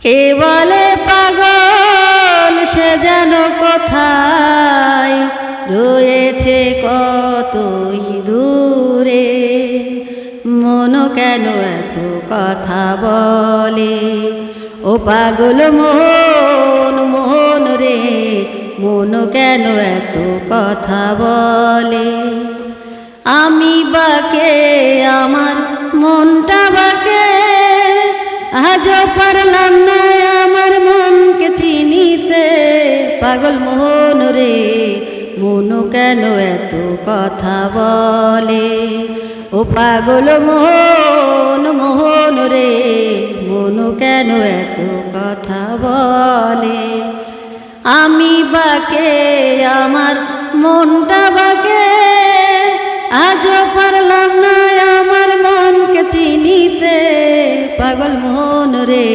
কে বলে পাগল সে যেন কোথায় রয়েছে কতই দূরে, মন কেন এত কথা বলে, ও পাগল মন মন রে, মন কেন এত কথা বলে। আমি বাকে আমার মনটা বাকে, আজও পারলাম না আমার মনকে চিনিতে, পাগল মন রে, মন কেন এত কথা বলে, ও পাগল মন মন রে, মন কেন এত কথা বলে। আমি বাকে আমার মনটা বাকে, আজও পারলাম না আমার মনকে চিনিতে, পাগল মন রে।